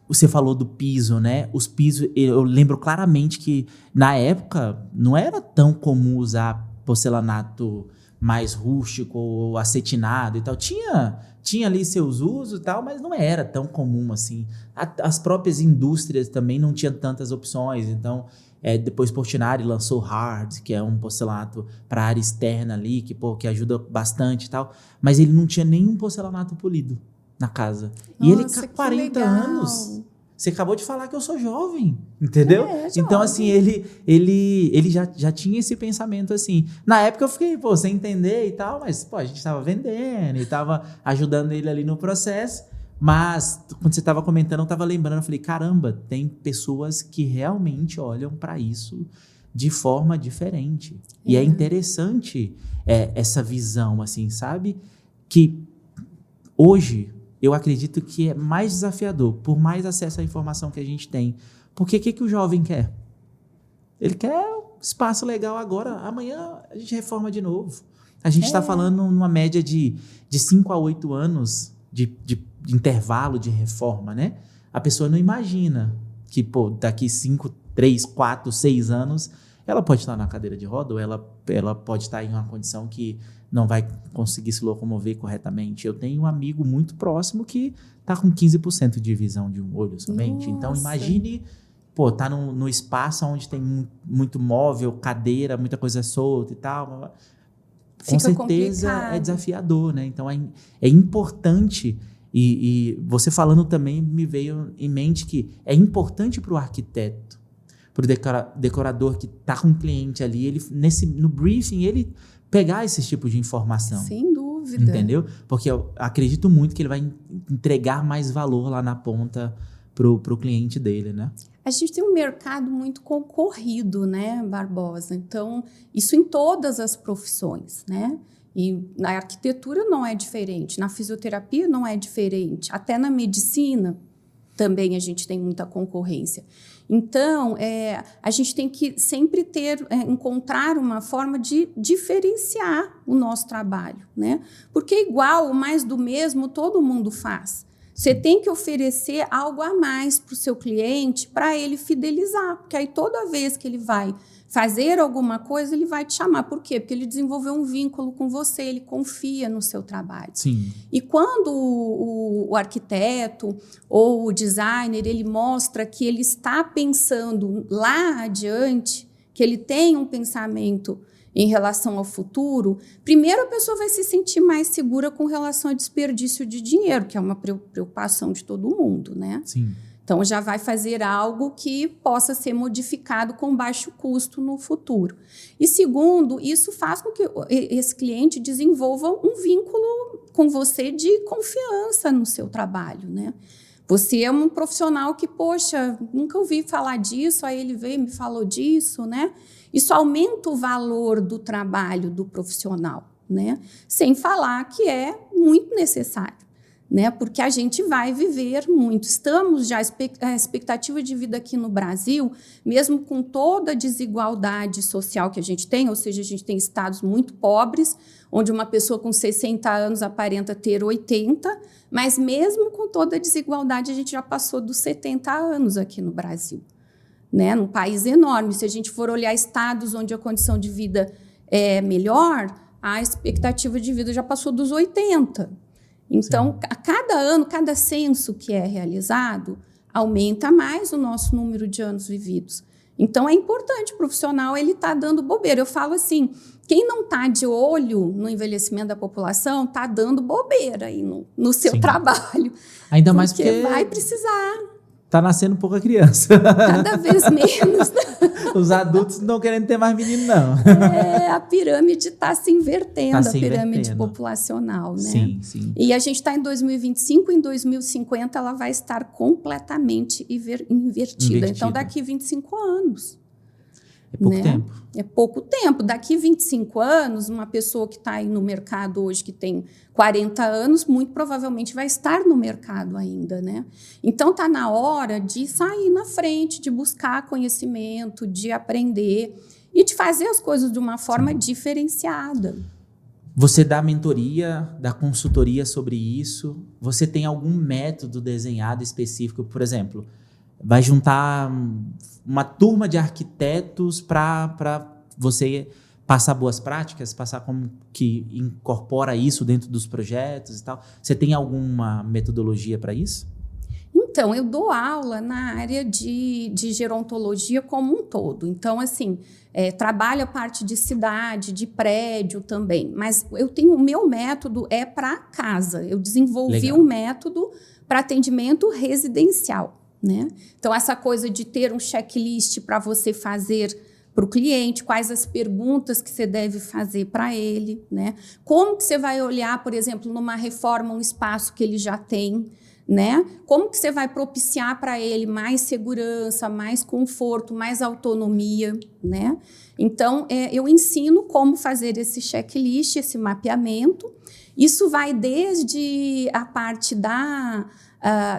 você falou do piso, né? Os pisos, eu lembro claramente que na época não era tão comum usar porcelanato mais rústico ou acetinado e tal. Tinha ali seus usos e tal, mas não era tão comum assim. As próprias indústrias também não tinham tantas opções. Então, depois Portinari lançou Hard, que é um porcelanato para área externa ali, que ajuda bastante e tal. Mas ele não tinha nenhum porcelanato polido na casa. Nossa, e ele com 40 legal. anos. Você acabou de falar que eu sou jovem, entendeu? Jovem. Então, assim, ele já tinha esse pensamento, assim. Na época eu fiquei, sem entender e tal, mas, a gente tava vendendo e tava ajudando ele ali no processo. Mas, quando você tava comentando, eu tava lembrando, eu falei, caramba, tem pessoas que realmente olham para isso de forma diferente. E é interessante essa visão, assim, sabe? Que hoje eu acredito que é mais desafiador, por mais acesso à informação que a gente tem. Porque o que o jovem quer? Ele quer um espaço legal agora, amanhã a gente reforma de novo. A gente está falando numa média de 5 a 8 anos de intervalo de reforma, né? A pessoa não imagina que, daqui 5, 3, 4, 6 anos, ela pode estar na cadeira de roda ou ela pode estar em uma condição que não vai conseguir se locomover corretamente. Eu tenho um amigo muito próximo que está com 15% de visão de um olho somente. Nossa. Então, imagine, tá no espaço onde tem muito móvel, cadeira, muita coisa solta e tal. Com certeza complicado. É desafiador, né? Então, é importante, e você falando também me veio em mente que é importante para o arquiteto, para o decorador que está com o cliente ali, ele, no briefing, ele pegar esse tipo de informação. Sem dúvida. Entendeu? Porque eu acredito muito que ele vai entregar mais valor lá na ponta pro cliente dele, né? A gente tem um mercado muito concorrido, né, Barbosa? Então, isso em todas as profissões, né? E na arquitetura não é diferente, na fisioterapia não é diferente, até na medicina também a gente tem muita concorrência. Então, a gente tem que sempre encontrar uma forma de diferenciar o nosso trabalho, né? Porque igual, o mais do mesmo, todo mundo faz. Você tem que oferecer algo a mais para o seu cliente para ele fidelizar, porque aí toda vez que ele vai fazer alguma coisa, ele vai te chamar. Por quê? Porque ele desenvolveu um vínculo com você, ele confia no seu trabalho. Sim. E quando o arquiteto ou o designer, ele mostra que ele está pensando lá adiante, que ele tem um pensamento em relação ao futuro, primeiro a pessoa vai se sentir mais segura com relação ao desperdício de dinheiro, que é uma preocupação de todo mundo, né? Sim. Então, já vai fazer algo que possa ser modificado com baixo custo no futuro. E segundo, isso faz com que esse cliente desenvolva um vínculo com você de confiança no seu trabalho, né? Você é um profissional que, poxa, nunca ouvi falar disso, aí ele veio e me falou disso, né? Isso aumenta o valor do trabalho do profissional, né? Sem falar que é muito necessário, né? Porque a gente vai viver muito. Estamos já, a expectativa de vida aqui no Brasil, mesmo com toda a desigualdade social que a gente tem, ou seja, a gente tem estados muito pobres, onde uma pessoa com 60 anos aparenta ter 80, mas mesmo com toda a desigualdade, a gente já passou dos 70 anos aqui no Brasil, né? Num país enorme. Se a gente for olhar estados onde a condição de vida é melhor, a expectativa de vida já passou dos 80. Então, a cada ano, cada censo que é realizado, aumenta mais o nosso número de anos vividos. Então, é importante o profissional ele tá dando bobeira. Eu falo assim, quem não está de olho no envelhecimento da população está dando bobeira aí no seu trabalho. Ainda mais porque vai precisar. Tá nascendo pouca criança. Cada vez menos. Os adultos não estão querendo ter mais menino, não. A pirâmide está se invertendo, a pirâmide populacional, né? Sim, sim. E a gente está em 2025, em 2050 ela vai estar completamente invertida. Então, daqui 25 anos. É pouco tempo. É pouco tempo. Daqui 25 anos, uma pessoa que está aí no mercado hoje, que tem 40 anos, muito provavelmente vai estar no mercado ainda, né? Então, está na hora de sair na frente, de buscar conhecimento, de aprender e de fazer as coisas de uma forma diferenciada. Você dá mentoria, dá consultoria sobre isso? Você tem algum método desenhado específico? Por exemplo, vai juntar uma turma de arquitetos para você passar boas práticas, passar como que incorpora isso dentro dos projetos e tal. Você tem alguma metodologia para isso? Então, eu dou aula na área de gerontologia como um todo. Então, assim, trabalho a parte de cidade, de prédio também. Mas eu tenho o meu método para casa. Eu desenvolvi um método para atendimento residencial, né? Então, essa coisa de ter um checklist para você fazer para o cliente, quais as perguntas que você deve fazer para ele, né? Como que você vai olhar, por exemplo, numa reforma, um espaço que ele já tem, né? Como que você vai propiciar para ele mais segurança, mais conforto, mais autonomia, né? Então, eu ensino como fazer esse checklist, esse mapeamento. Isso vai desde a parte da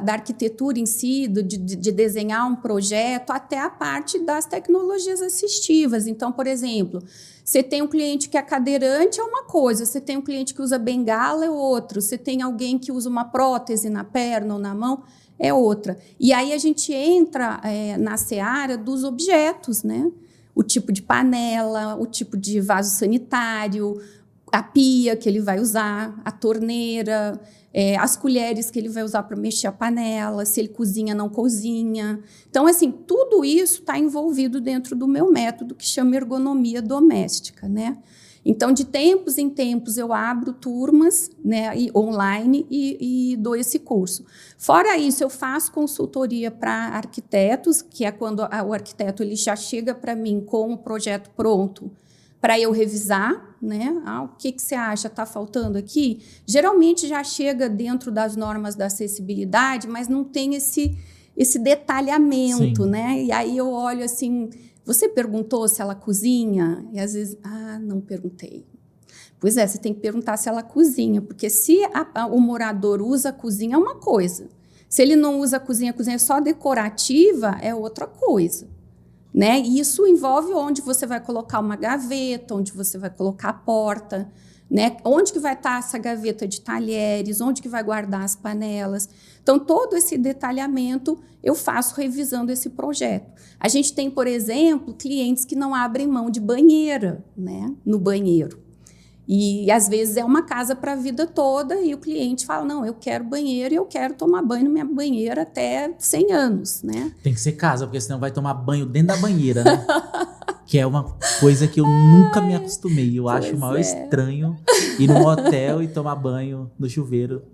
arquitetura em si, de desenhar um projeto, até a parte das tecnologias assistivas. Então, por exemplo, você tem um cliente que é cadeirante, é uma coisa. Você tem um cliente que usa bengala, é outro. Você tem alguém que usa uma prótese na perna ou na mão, é outra. E aí a gente entra na seara dos objetos, né? O tipo de panela, o tipo de vaso sanitário, a pia que ele vai usar, a torneira, as colheres que ele vai usar para mexer a panela, se ele cozinha, não cozinha. Então, assim, tudo isso está envolvido dentro do meu método, que chama ergonomia doméstica, né? Então, de tempos em tempos, eu abro turmas, né, online e dou esse curso. Fora isso, eu faço consultoria para arquitetos, que é quando o arquiteto ele já chega para mim com o projeto pronto, para eu revisar, né? O que você acha? Está faltando aqui? Geralmente já chega dentro das normas da acessibilidade, mas não tem esse detalhamento, Sim. né? E aí eu olho assim, você perguntou se ela cozinha? E às vezes, não perguntei. Pois é, você tem que perguntar se ela cozinha, porque se o morador usa a cozinha é uma coisa. Se ele não usa a cozinha é só decorativa, é outra coisa. Né? E isso envolve onde você vai colocar uma gaveta, onde você vai colocar a porta, né? Onde que vai estar essa gaveta de talheres, onde que vai guardar as panelas. Então, todo esse detalhamento eu faço revisando esse projeto. A gente tem, por exemplo, clientes que não abrem mão de banheira, né? No banheiro. E às vezes é uma casa para a vida toda e o cliente fala, não, eu quero banheiro e eu quero tomar banho na minha banheira até 100 anos, né? Tem que ser casa, porque senão vai tomar banho dentro da banheira, né? Que é uma coisa que eu nunca me acostumei. Eu acho o maior estranho ir num hotel e tomar banho no chuveiro,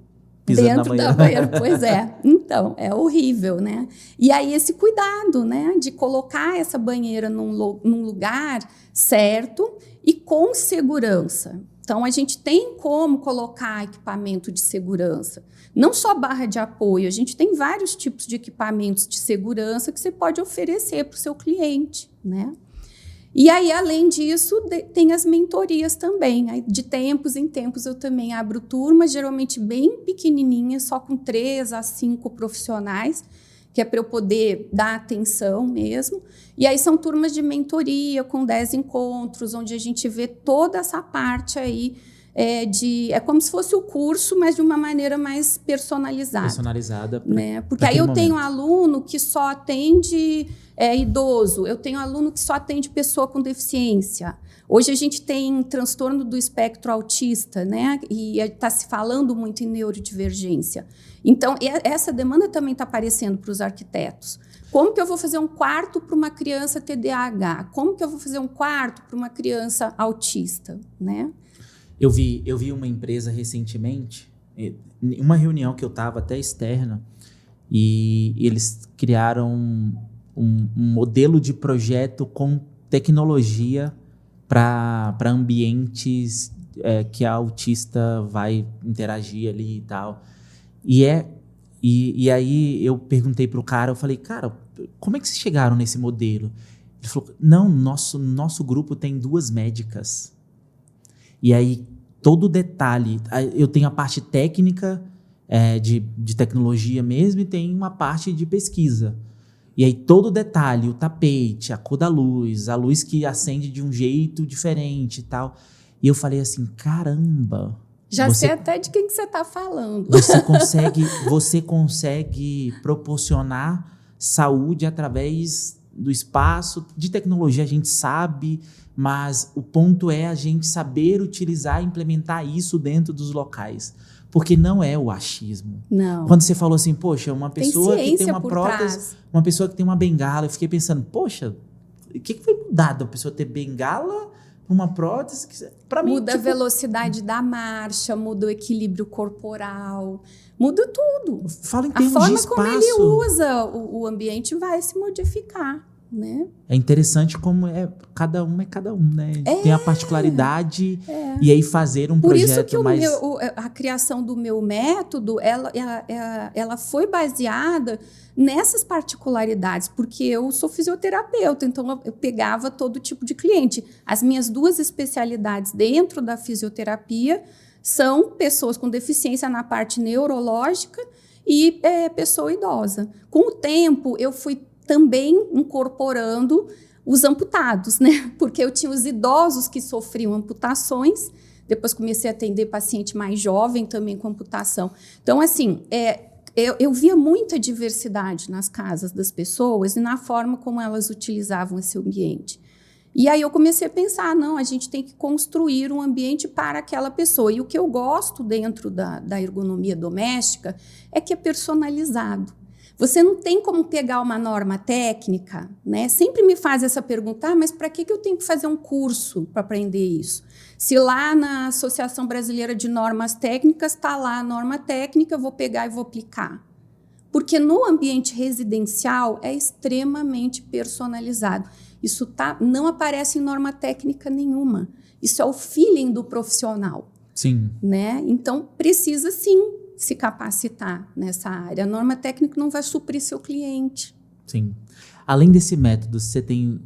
pisando dentro na banheira. da banheira, pois é. Então, é horrível, né? E aí esse cuidado, né? De colocar essa banheira num lugar certo e com segurança. Então, a gente tem como colocar equipamento de segurança. Não só barra de apoio, a gente tem vários tipos de equipamentos de segurança que você pode oferecer para o seu cliente, né? E aí, além disso, tem as mentorias também. Aí, de tempos em tempos, eu também abro turmas, geralmente bem pequenininhas, só com 3 a 5 profissionais, que é para eu poder dar atenção mesmo. E aí são turmas de mentoria, com 10 encontros, onde a gente vê toda essa parte aí, é como se fosse o curso, mas de uma maneira mais personalizada. Personalizada. Né? Porque aí eu tenho aluno que só atende idoso, eu tenho aluno que só atende pessoa com deficiência. Hoje a gente tem transtorno do espectro autista, né? E está se falando muito em neurodivergência. Então, essa demanda também está aparecendo para os arquitetos. Como que eu vou fazer um quarto para uma criança TDAH? Como que eu vou fazer um quarto para uma criança autista, né? Eu vi uma empresa recentemente, uma reunião que eu estava até externa, e eles criaram um modelo de projeto com tecnologia para ambientes que a autista vai interagir ali e tal. E aí eu perguntei pro cara, eu falei, cara, como é que vocês chegaram nesse modelo? Ele falou, não, nosso grupo tem 2 médicas. E aí, todo o detalhe, eu tenho a parte técnica de tecnologia mesmo e tem uma parte de pesquisa. E aí, todo o detalhe, o tapete, a cor da luz, a luz que acende de um jeito diferente e tal. E eu falei assim, caramba. Já sei até de quem que você está falando. Você consegue proporcionar saúde através do espaço, de tecnologia a gente sabe, mas o ponto é a gente saber utilizar e implementar isso dentro dos locais. Porque não é o achismo. Não. Quando você falou assim, poxa, uma pessoa que tem uma prótese, trás. uma pessoa que tem uma bengala, eu fiquei pensando, poxa, o que foi mudado? A pessoa ter bengala para uma prótese? Pra mim, muda a velocidade da marcha, muda o equilíbrio corporal, muda tudo. Fala em termos de espaço. A forma como ele usa o ambiente vai se modificar, né? É interessante como cada um, né? Tem a particularidade e aí fazer um projeto mais... Por isso que a criação do meu método, ela foi baseada nessas particularidades, porque eu sou fisioterapeuta, então eu pegava todo tipo de cliente. As minhas 2 especialidades dentro da fisioterapia são pessoas com deficiência na parte neurológica e pessoa idosa. Com o tempo, eu fui também incorporando os amputados, né? Porque eu tinha os idosos que sofriam amputações, depois comecei a atender paciente mais jovem também com amputação. Então, assim, eu via muita diversidade nas casas das pessoas e na forma como elas utilizavam esse ambiente. E aí eu comecei a pensar, não, a gente tem que construir um ambiente para aquela pessoa. E o que eu gosto dentro da ergonomia doméstica é que é personalizado. Você não tem como pegar uma norma técnica, né? Sempre me faz essa pergunta, mas para que eu tenho que fazer um curso para aprender isso? Se lá na Associação Brasileira de Normas Técnicas está lá a norma técnica, eu vou pegar e vou aplicar. Porque no ambiente residencial é extremamente personalizado. Isso não aparece em norma técnica nenhuma. Isso é o feeling do profissional. Sim. Né? Então, precisa sim se capacitar nessa área. A norma técnica não vai suprir seu cliente. Sim. Além desse método, você tem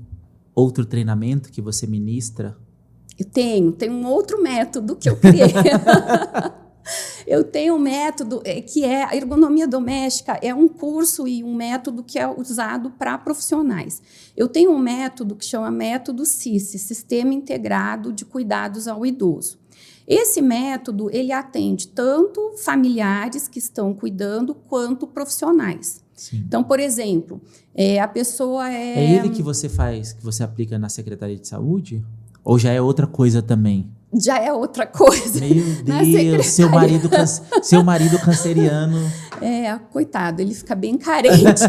outro treinamento que você ministra? Eu tenho um outro método que eu criei. Eu tenho um método que é a ergonomia doméstica, é um curso e um método que é usado para profissionais. Eu tenho um método que chama método SIS, Sistema Integrado de Cuidados ao Idoso. Esse método, ele atende tanto familiares que estão cuidando, quanto profissionais. Sim. Então, por exemplo, a pessoa É ele que você faz, que você aplica na Secretaria de Saúde? Ou já é outra coisa também? Já é outra coisa. Meu Deus, seu marido canceriano. Coitado, ele fica bem carente.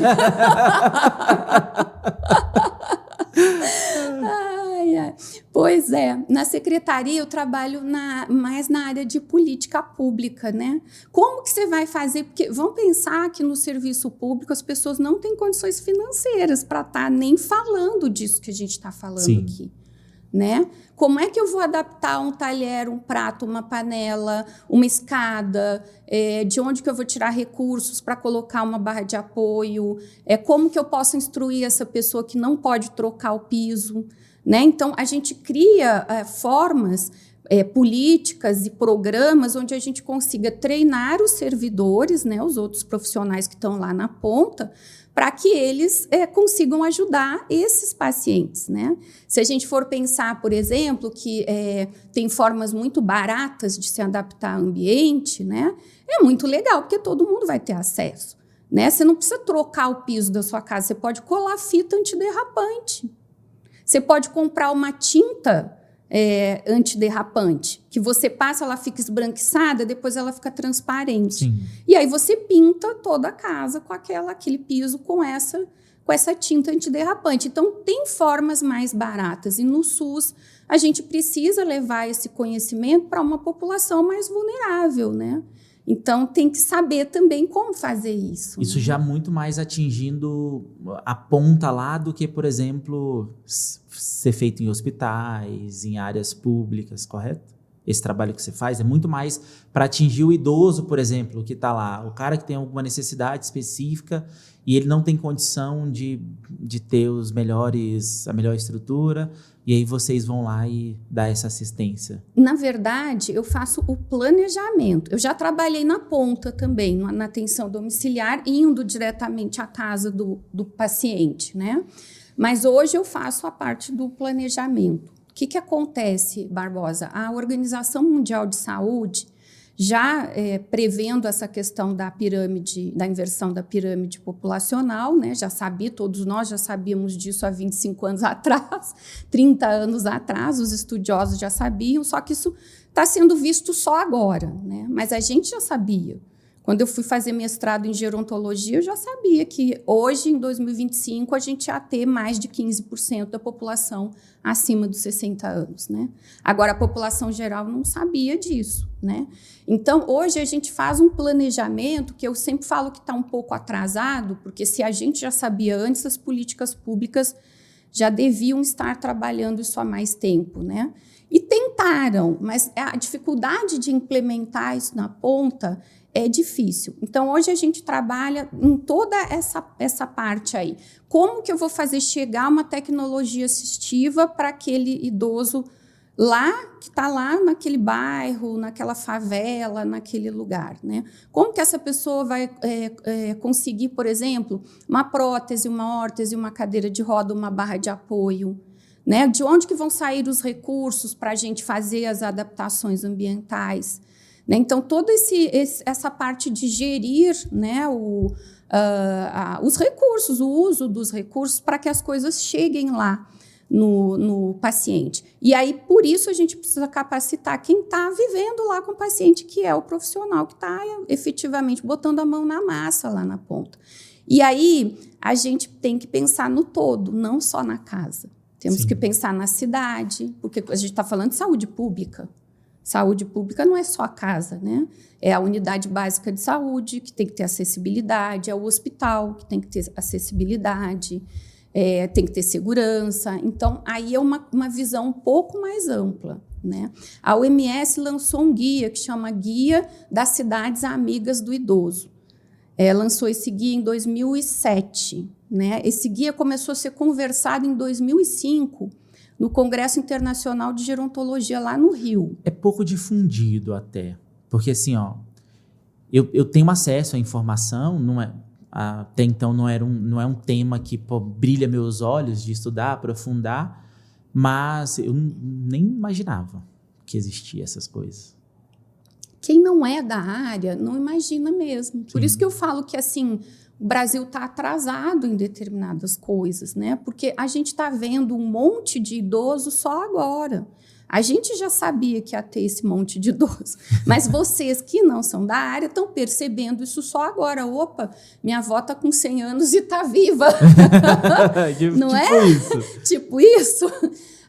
Pois é, na secretaria eu trabalho mais na área de política pública, né? Como que você vai fazer? Porque vamos pensar que no serviço público as pessoas não têm condições financeiras para estar nem falando disso que a gente está falando Sim. aqui. Né? Como é que eu vou adaptar um talher, um prato, uma panela, uma escada? De onde que eu vou tirar recursos para colocar uma barra de apoio? Como que eu posso instruir essa pessoa que não pode trocar o piso? Né? Então, a gente cria formas políticas e programas onde a gente consiga treinar os servidores, né, os outros profissionais que estão lá na ponta, para que eles consigam ajudar esses pacientes, né? Se a gente for pensar, por exemplo, que tem formas muito baratas de se adaptar ao ambiente, né? É muito legal, porque todo mundo vai ter acesso, né? Você não precisa trocar o piso da sua casa, você pode colar fita antiderrapante. Você pode comprar uma tinta antiderrapante, que você passa, ela fica esbranquiçada, depois ela fica transparente. Sim. E aí você pinta toda a casa com aquele piso com essa tinta antiderrapante. Então, tem formas mais baratas. E no SUS, a gente precisa levar esse conhecimento para uma população mais vulnerável, né? Então, tem que saber também como fazer isso. Isso já muito mais atingindo a ponta lá do que, por exemplo, ser feito em hospitais, em áreas públicas, correto? Esse trabalho que você faz é muito mais para atingir o idoso, por exemplo, que está lá. O cara que tem alguma necessidade específica e ele não tem condição de ter a melhor estrutura, e aí vocês vão lá e dar essa assistência. Na verdade, eu faço o planejamento. Eu já trabalhei na ponta também, na atenção domiciliar, indo diretamente à casa do paciente, né? Mas hoje eu faço a parte do planejamento. que acontece, Barbosa? A Organização Mundial de Saúde, já prevendo essa questão da pirâmide, da inversão da pirâmide populacional, né? Já sabia, todos nós já sabíamos disso há 25 anos atrás, 30 anos atrás, os estudiosos já sabiam, só que isso está sendo visto só agora, né? Mas a gente já sabia. Quando eu fui fazer mestrado em gerontologia, eu já sabia que hoje, em 2025, a gente ia ter mais de 15% da população acima dos 60 anos, né? Agora, a população geral não sabia disso, né? Então, hoje a gente faz um planejamento que eu sempre falo que está um pouco atrasado, porque se a gente já sabia antes, as políticas públicas já deviam estar trabalhando isso há mais tempo, né? E tentaram, mas a dificuldade de implementar isso na ponta é difícil. Então, hoje a gente trabalha em toda essa parte aí. Como que eu vou fazer chegar uma tecnologia assistiva para aquele idoso lá, que está lá naquele bairro, naquela favela, naquele lugar, né? Como que essa pessoa vai conseguir, por exemplo, uma prótese, uma órtese, uma cadeira de roda, uma barra de apoio, né? De onde que vão sair os recursos para a gente fazer as adaptações ambientais? Né? Então, toda essa parte de gerir, né, os recursos, o uso dos recursos para que as coisas cheguem lá no paciente. E aí, por isso, a gente precisa capacitar quem está vivendo lá com o paciente, que é o profissional que está efetivamente botando a mão na massa lá na ponta. E aí, a gente tem que pensar no todo, não só na casa. Temos que pensar na cidade, porque a gente está falando de saúde pública. Saúde pública não é só a casa, né? É a unidade básica de saúde, que tem que ter acessibilidade, é o hospital, que tem que ter acessibilidade, tem que ter segurança. Então, aí é uma visão um pouco mais ampla, né? A OMS lançou um guia que chama Guia das Cidades Amigas do Idoso. Lançou esse guia em 2007, né? Esse guia começou a ser conversado em 2005, no Congresso Internacional de Gerontologia, lá no Rio. É pouco difundido até, porque assim, eu tenho acesso à informação, até então não é um tema que brilha meus olhos de estudar, aprofundar, mas eu nem imaginava que existia essas coisas. Quem não é da área não imagina mesmo. Por isso que eu falo que assim, o Brasil está atrasado em determinadas coisas, né? Porque a gente está vendo um monte de idoso só agora. A gente já sabia que ia ter esse monte de idoso, mas vocês que não são da área estão percebendo isso só agora. Opa, minha avó está com 100 anos e está viva. Não tipo é? Isso. Tipo isso.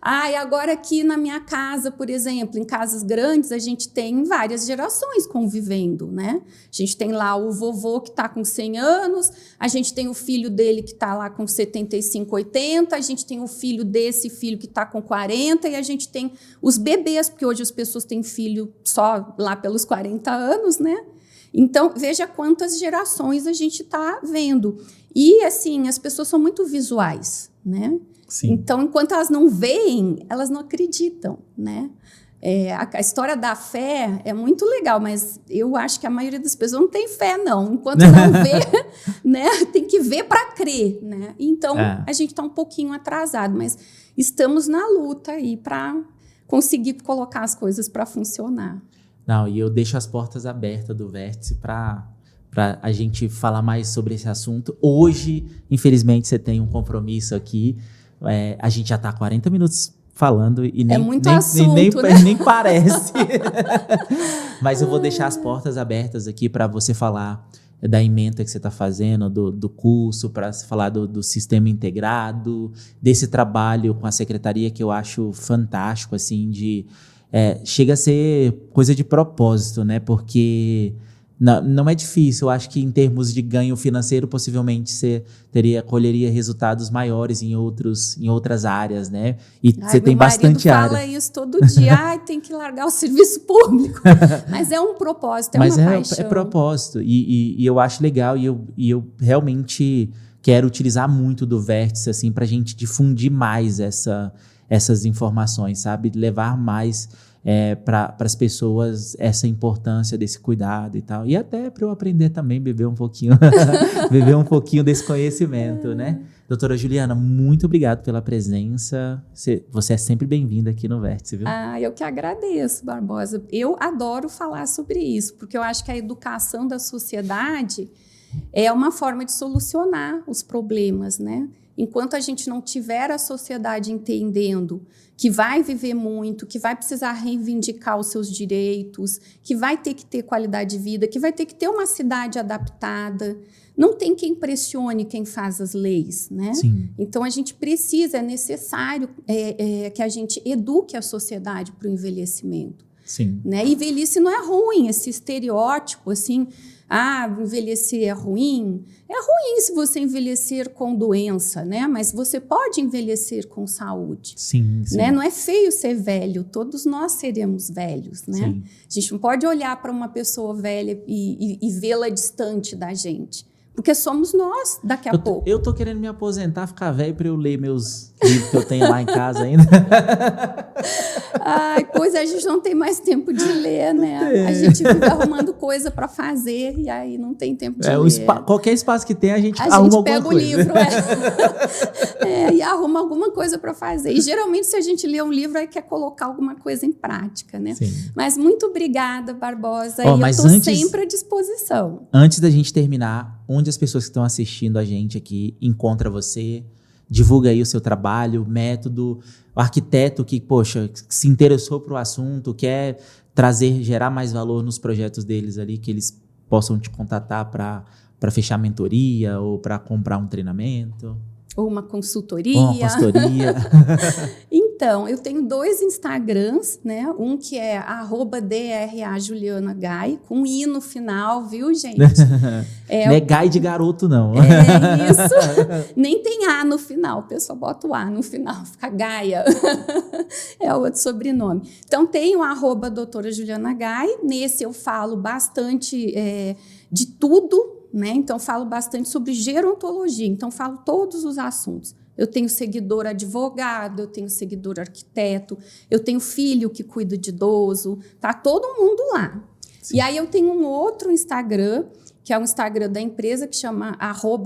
E agora aqui na minha casa, por exemplo, em casas grandes, a gente tem várias gerações convivendo, né? A gente tem lá o vovô que está com 100 anos, a gente tem o filho dele que está lá com 75, 80, a gente tem o filho desse filho que está com 40 e a gente tem os bebês, porque hoje as pessoas têm filho só lá pelos 40 anos, né? Então, veja quantas gerações a gente está vendo. E, assim, as pessoas são muito visuais, né? Sim. Então, enquanto elas não veem, elas não acreditam, né? A história da fé é muito legal, mas eu acho que a maioria das pessoas não tem fé, não. Enquanto não vê, né? Tem que ver para crer, né? Então, a gente está um pouquinho atrasado, mas estamos na luta aí para conseguir colocar as coisas para funcionar. Não, e eu deixo as portas abertas do Vértice para a gente falar mais sobre esse assunto. Hoje, infelizmente, você tem um compromisso aqui. A gente já está há 40 minutos falando e nem, muito assunto, né? nem parece. Mas eu vou deixar as portas abertas aqui para você falar da ementa que você está fazendo, do curso, para falar do sistema integrado, desse trabalho com a secretaria que eu acho fantástico, assim, chega a ser coisa de propósito, né? Porque não é difícil. Eu acho que em termos de ganho financeiro, possivelmente você colheria resultados maiores em outras áreas, né? E você tem bastante área. Meu marido fala isso todo dia. Tem que largar o serviço público. Mas é um propósito, uma paixão. É propósito. E eu acho legal. E eu realmente quero utilizar muito do Vértice, assim, para a gente difundir mais essas informações, sabe? Levar mais para as pessoas essa importância desse cuidado e tal. E até para eu aprender também, beber um pouquinho desse conhecimento, né? Doutora Juliana, muito obrigado pela presença. Você é sempre bem-vinda aqui no Vértice, viu? Eu que agradeço, Barbosa. Eu adoro falar sobre isso, porque eu acho que a educação da sociedade é uma forma de solucionar os problemas, né? Enquanto a gente não tiver a sociedade entendendo que vai viver muito, que vai precisar reivindicar os seus direitos, que vai ter que ter qualidade de vida, que vai ter que ter uma cidade adaptada, não tem quem pressione quem faz as leis, né? Sim. Então, a gente precisa, é necessário que a gente eduque a sociedade para o envelhecimento. Sim. Né? E velhice não é ruim, esse estereótipo, assim, envelhecer é ruim. É ruim se você envelhecer com doença, né? Mas você pode envelhecer com saúde. Sim, sim. Né? Não é feio ser velho, todos nós seremos velhos, né? Sim. A gente não pode olhar para uma pessoa velha e vê-la distante da gente. Porque somos nós daqui a pouco. Eu tô querendo me aposentar, ficar velho para eu ler meus livros que eu tenho lá em casa ainda. Pois a gente não tem mais tempo de ler, né? A gente fica arrumando coisa para fazer e aí não tem tempo de ler. Qualquer espaço que tem, a gente arruma alguma coisa. A gente pega o livro e arruma alguma coisa para fazer. E geralmente, se a gente lê um livro, aí quer colocar alguma coisa em prática, né? Sim. Mas muito obrigada, Barbosa. E eu estou sempre à disposição. Antes da gente terminar, onde as pessoas que estão assistindo a gente aqui encontram você? Divulga aí o seu trabalho, método, o arquiteto que, poxa, se interessou para o assunto, quer gerar mais valor nos projetos deles ali, que eles possam te contatar para fechar mentoria ou para comprar um treinamento. Ou uma consultoria. Então, eu tenho 2 Instagrams, né? Um que é @DRAJulianaGai, com I no final, viu, gente? Não é Gai de garoto, não. É isso. Nem tem A no final, o pessoal bota o A no final, fica Gaia. É outro sobrenome. Então, tem o @doutora Juliana Gai. Nesse eu falo bastante de tudo, né? Então, falo bastante sobre gerontologia. Então, falo todos os assuntos. Eu tenho seguidor advogado, eu tenho seguidor arquiteto, eu tenho filho que cuida de idoso, tá todo mundo lá. Sim. E aí eu tenho um outro Instagram, que é um Instagram da empresa que chama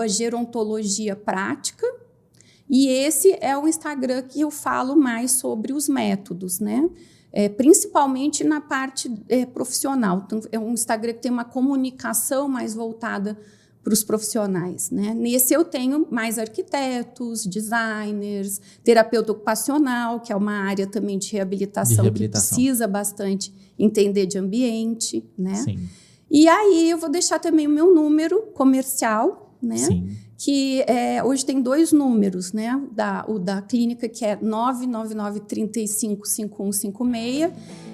@gerontologiaprática. E esse é o Instagram que eu falo mais sobre os métodos, né? Principalmente na parte profissional. Então, é um Instagram que tem uma comunicação mais voltada para os profissionais, né? Nesse eu tenho mais arquitetos, designers, terapeuta ocupacional, que é uma área também de reabilitação que precisa bastante entender de ambiente, né? Sim. E aí eu vou deixar também o meu número comercial, né? Sim. Que hoje tem 2 números, né? O da clínica, que é 999-35-5156,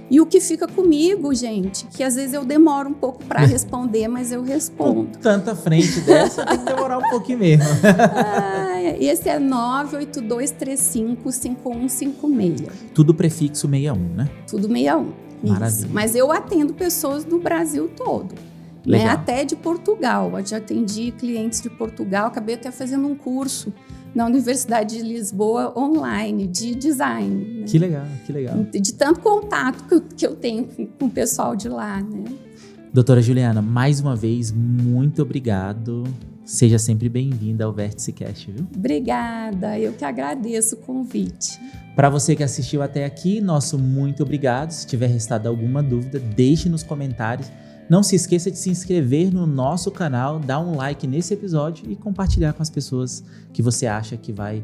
e o que fica comigo, gente, que às vezes eu demoro um pouco para responder, mas eu respondo. Com tanta frente dessa, tem que demorar um pouquinho mesmo. Esse é 98235-5156. Tudo prefixo 61, né? Tudo 61. Maravilha. Isso. Mas eu atendo pessoas do Brasil todo. Né? Até de Portugal. Eu já atendi clientes de Portugal. Acabei até fazendo um curso na Universidade de Lisboa online de design. Né? Que legal, que legal. De tanto contato que eu tenho com o pessoal de lá, né? Doutora Juliana, mais uma vez, muito obrigado. Seja sempre bem-vinda ao Vértice Cast, viu? Obrigada, eu que agradeço o convite. Para você que assistiu até aqui, nosso muito obrigado. Se tiver restado alguma dúvida, deixe nos comentários. Não se esqueça de se inscrever no nosso canal, dar um like nesse episódio e compartilhar com as pessoas que você acha que vai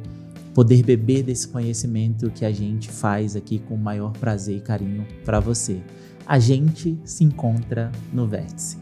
poder beber desse conhecimento que a gente faz aqui com o maior prazer e carinho para você. A gente se encontra no Vértice.